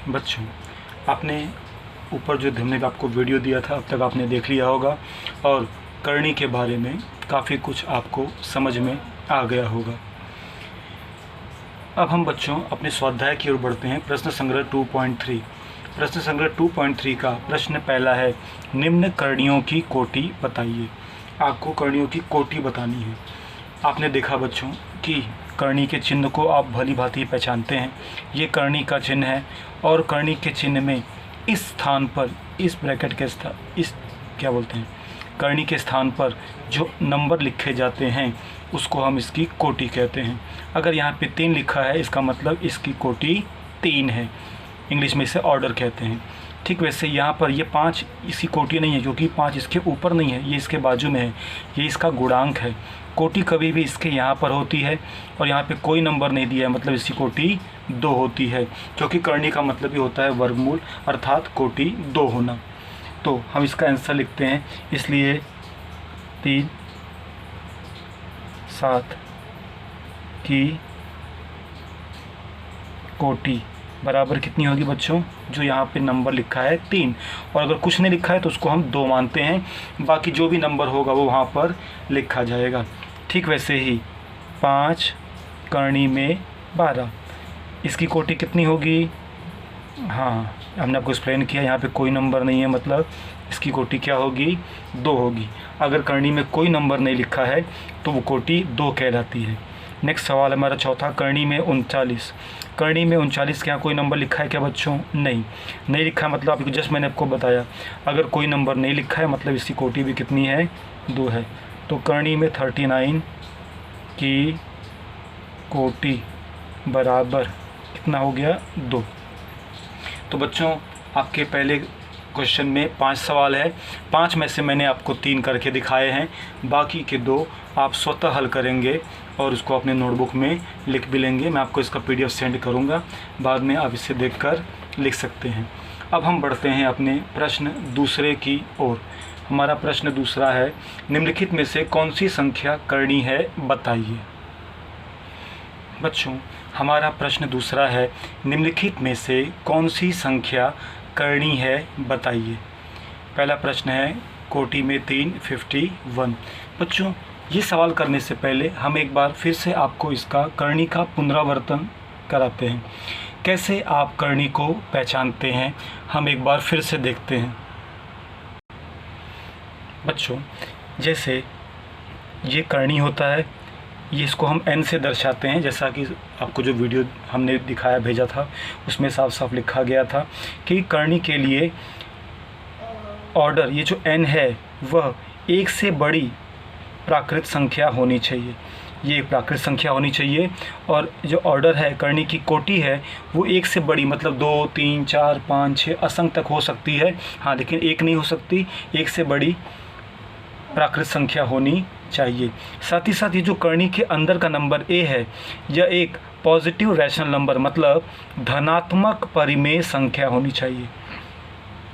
बच्चों, आपने ऊपर जो हमने आपको वीडियो दिया था अब तक आपने देख लिया होगा और करनी के बारे में काफ़ी कुछ आपको समझ में आ गया होगा। अब हम बच्चों अपने स्वाध्याय की ओर बढ़ते हैं। प्रश्न संग्रह 2.3। प्रश्न संग्रह 2.3 का प्रश्न पहला है, निम्न करणियों की कोटि बताइए। आपको करणियों की कोटि बतानी है। आपने देखा बच्चों कि करनी के चिन्ह को आप भली भांति पहचानते हैं। ये करनी का चिन्ह है और करनी के चिन्ह में इस स्थान पर, इस ब्रैकेट के इस क्या बोलते हैं, करनी के स्थान पर जो नंबर लिखे जाते हैं उसको हम इसकी कोटि कहते हैं। अगर यहाँ पे 3 लिखा है इसका मतलब इसकी कोटि 3 है। इंग्लिश में इसे ऑर्डर कहते हैं। ठीक वैसे यहाँ पर ये 5 इसकी कोटि नहीं है, क्योंकि 5 इसके ऊपर नहीं है, ये इसके बाजू में है, ये इसका गुणांक है। कोटि कभी भी इसके यहाँ पर होती है और यहाँ पे कोई नंबर नहीं दिया है, मतलब इसकी कोटि 2 होती है, क्योंकि करनी का मतलब ही होता है वर्गमूल, अर्थात कोटि 2 होना। तो हम इसका आंसर लिखते हैं, इसलिए 3 7 की कोटि बराबर कितनी होगी बच्चों, जो यहाँ पे नंबर लिखा है 3, और अगर कुछ नहीं लिखा है तो उसको हम 2 मानते हैं, बाकी जो भी नंबर होगा वो वहाँ पर लिखा जाएगा। ठीक वैसे ही 5 करनी में 12, इसकी कोटि कितनी होगी। हाँ, हमने आपको एक्सप्लेन किया, यहाँ पे कोई नंबर नहीं है, मतलब इसकी कोटि क्या होगी, 2 होगी। अगर करनी में कोई नंबर नहीं लिखा है तो वो कोटि 2 कहलाती है। नेक्स्ट सवाल हमारा चौथा, करनी में 39। करनी में 39 के यहाँ कोई नंबर लिखा है क्या बच्चों, नहीं लिखा है, मतलब आपको जस्ट मैंने आपको बताया, अगर कोई नंबर नहीं लिखा है मतलब इसकी कोटि भी कितनी है, 2 है। तो करनी में 39 की कोटि बराबर कितना हो गया, 2। तो बच्चों आपके पहले क्वेश्चन में 5 सवाल है, 5 में से मैंने आपको 3 करके दिखाए हैं, बाकी के 2 आप स्वतः हल करेंगे और उसको अपने नोटबुक में लिख भी लेंगे। मैं आपको इसका PDF सेंड करूंगा, बाद में आप इसे देखकर लिख सकते हैं। अब हम बढ़ते हैं अपने प्रश्न दूसरे की ओर। हमारा प्रश्न दूसरा है, निम्नलिखित में से कौन सी संख्या करनी है बताइए। बच्चों हमारा प्रश्न दूसरा है, निम्नलिखित में से कौन सी संख्या करनी है बताइए। पहला प्रश्न है, कोटि में 3 51। बच्चों ये सवाल करने से पहले हम एक बार फिर से आपको इसका करनी का पुनरावर्तन कराते हैं। कैसे आप करनी को पहचानते हैं हम एक बार फिर से देखते हैं। बच्चों जैसे ये करनी होता है, ये इसको हम n से दर्शाते हैं, जैसा कि आपको जो वीडियो हमने दिखाया भेजा था उसमें साफ साफ लिखा गया था कि करनी के लिए ऑर्डर, ये जो n है वह 1 से बड़ी प्राकृत संख्या होनी चाहिए। ये एक प्राकृत संख्या होनी चाहिए, और जो ऑर्डर है, करनी की कोटि है, वो 1 से बड़ी, मतलब 2 3 4 5 6 असंख्य तक हो सकती है, हाँ, लेकिन 1 नहीं हो सकती, 1 से बड़ी प्राकृत संख्या होनी चाहिए। साथ ही साथ ये जो करनी के अंदर का नंबर a है, यह एक पॉजिटिव रैशनल नंबर, मतलब धनात्मक परिमेय संख्या होनी चाहिए।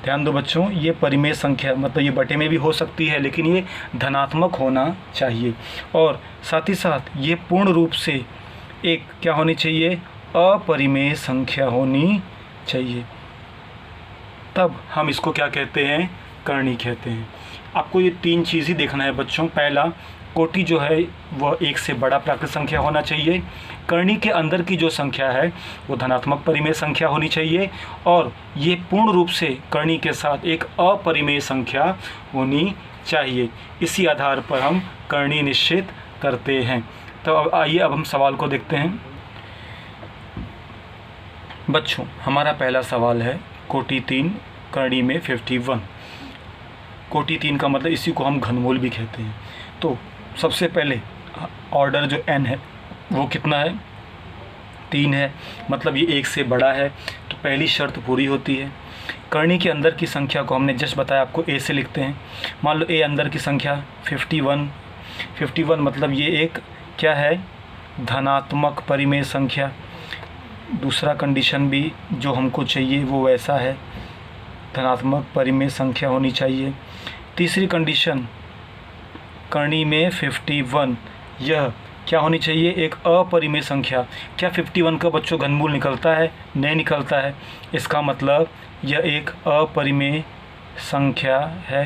ध्यान दो बच्चों, ये परिमेय संख्या मतलब ये बटे में भी हो सकती है, लेकिन ये धनात्मक होना चाहिए। और साथ ही साथ ये पूर्ण रूप से एक क्या होनी चाहिए, अपरिमेय संख्या होनी चाहिए। तब हम इसको क्या कहते हैं, करनी कहते हैं। आपको ये 3 चीज़ ही देखना है बच्चों। पहला, कोटि जो है वह 1 से बड़ा प्राकृत संख्या होना चाहिए, करनी के अंदर की जो संख्या है वो धनात्मक परिमेय संख्या होनी चाहिए, और ये पूर्ण रूप से करनी के साथ एक अपरिमेय संख्या होनी चाहिए। इसी आधार पर हम करनी निश्चित करते हैं। तो अब आइए अब हम सवाल को देखते हैं। बच्चों हमारा पहला सवाल है, कोटि 3 करनी में 51। कोटि 3 का मतलब इसी को हम घनमूल भी कहते हैं। तो सबसे पहले ऑर्डर जो n है वो कितना है, 3 है, मतलब ये 1 से बड़ा है, तो पहली शर्त पूरी होती है। करनी के अंदर की संख्या को हमने जस्ट बताया आपको a से लिखते हैं। मान लो a अंदर की संख्या 51 मतलब ये एक क्या है, धनात्मक परिमेय संख्या। दूसरा कंडीशन भी जो हमको चाहिए वो वैसा है, धनात्मक परिमेय संख्या होनी चाहिए। तीसरी कंडीशन, करनी में 51 यह क्या होनी चाहिए? एक अपरिमेय संख्या। क्या 51 का बच्चों घनमूल निकलता है? नहीं निकलता है। इसका मतलब यह एक अपरिमेय संख्या है,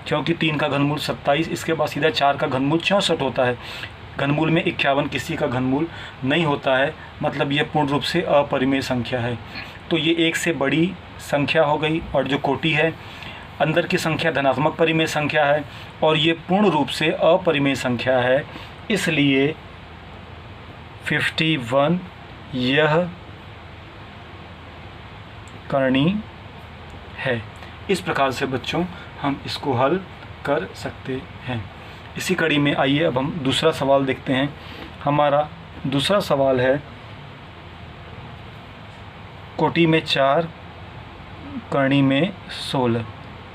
क्योंकि 3 का घनमूल 27, इसके बाद सीधा 4 का घनमूल 64 होता है। घनमूल में 51 किसी का घनमूल नहीं होता है, मतलब यह पूर्ण रूप से अपरिमेय संख्या है। तो ये एक से बड़ी संख्या हो गई, और जो कोटि है अंदर की संख्या धनात्मक परिमेय संख्या है, और ये पूर्ण रूप से अपरिमेय संख्या है, इसलिए 51 यह करणी है। इस प्रकार से बच्चों हम इसको हल कर सकते हैं। इसी कड़ी में आइए अब हम दूसरा सवाल देखते हैं। हमारा दूसरा सवाल है कोटि में 4 करणी में 16।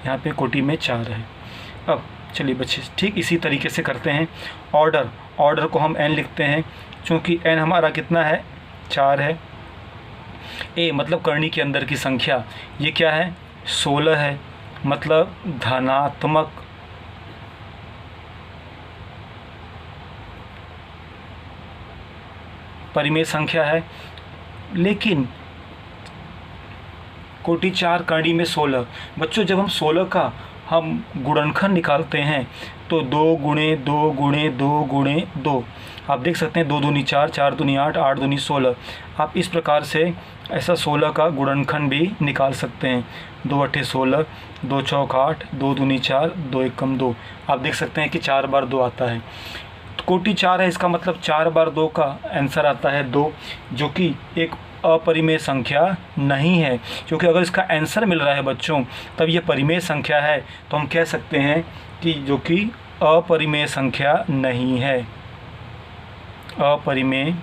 यहाँ पे कोटि में 4 है। अब चलिए बच्चे ठीक इसी तरीके से करते हैं। ऑर्डर को हम n लिखते हैं, चूँकि n हमारा कितना है? 4 है। ए मतलब करणी के अंदर की संख्या, ये क्या है? 16 है, मतलब धनात्मक परिमेय संख्या है। लेकिन कोटि 4 करणी में 16। बच्चों जब हम 16 का हम गुणनखंड निकालते हैं तो 2 गुणे 2 गुणे 2 गुणे 2, आप देख सकते हैं 2 दूनी 4, 4 दूनी 8, 8 दूनी 16। आप इस प्रकार से ऐसा 16 का गुणनखंड भी निकाल सकते हैं। 2 अट्ठे 16, 2 चौक 8, 2 दूनी 4, 2 एकम 2। आप देख सकते हैं कि 4 बार 2 आता है। तो कोटि 4 है, इसका मतलब 4 बार 2 का आंसर आता है 2, जो कि एक अपरिमेय संख्या नहीं है। क्योंकि अगर इसका आंसर मिल रहा है बच्चों तब ये परिमेय संख्या है, तो हम कह सकते हैं कि जो कि अपरिमेय संख्या नहीं है, अपरिमेय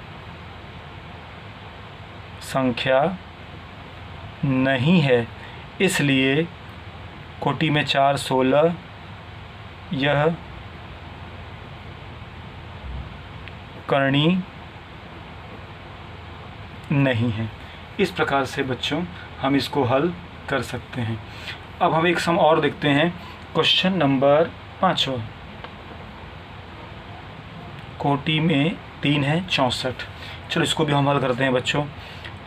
संख्या नहीं है। इसलिए कोटि में 4 16 यह करणी नहीं है। इस प्रकार से बच्चों हम इसको हल कर सकते हैं। अब हम एक सम और देखते हैं। Question number 5। कोटि में 3 है 64। चलो इसको भी हम हल करते हैं बच्चों।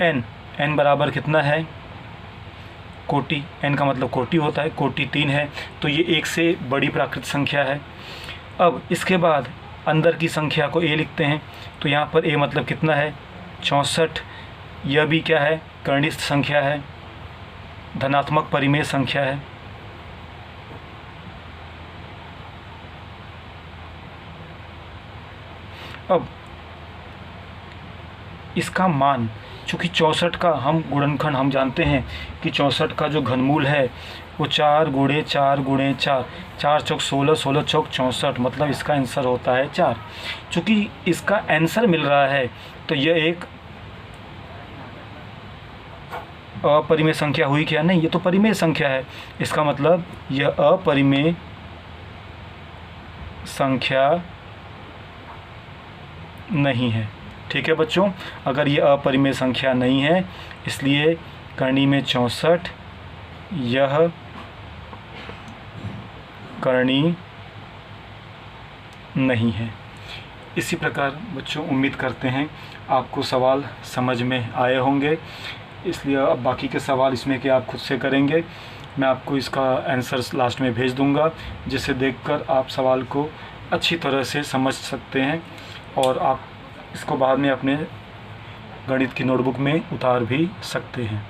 n बराबर कितना है? कोटि, n का मतलब कोटि होता है, कोटि 3 है, तो ये एक से बड़ी प्राकृत संख्या है। अब इसके बाद अंदर की संख्या को a लिखते हैं, तो यहाँ पर a मतलब कितना है? 64। यह भी क्या है? कर्णित संख्या है, धनात्मक परिमेय संख्या है। अब इसका मान, चूँकि 64 का हम गुणनखंड हम जानते हैं कि 64 का जो घनमूल है वो 4 गुणे 4 गुणे 4, 4 चौक 16, 16 चौक 64, मतलब इसका आंसर होता है 4। चूँकि इसका आंसर मिल रहा है तो यह एक अपरिमेय संख्या हुई क्या? नहीं, ये तो परिमेय संख्या है। इसका मतलब यह अपरिमेय संख्या नहीं है। ठीक है बच्चों, अगर ये अपरिमेय संख्या नहीं है, इसलिए करणी में 64 यह करणी नहीं है। इसी प्रकार बच्चों उम्मीद करते हैं आपको सवाल समझ में आए होंगे, इसलिए अब बाकी के सवाल इसमें कि आप खुद से करेंगे। मैं आपको इसका आंसर लास्ट में भेज दूंगा, जिसे देखकर आप सवाल को अच्छी तरह से समझ सकते हैं और आप इसको बाद में अपने गणित की नोटबुक में उतार भी सकते हैं।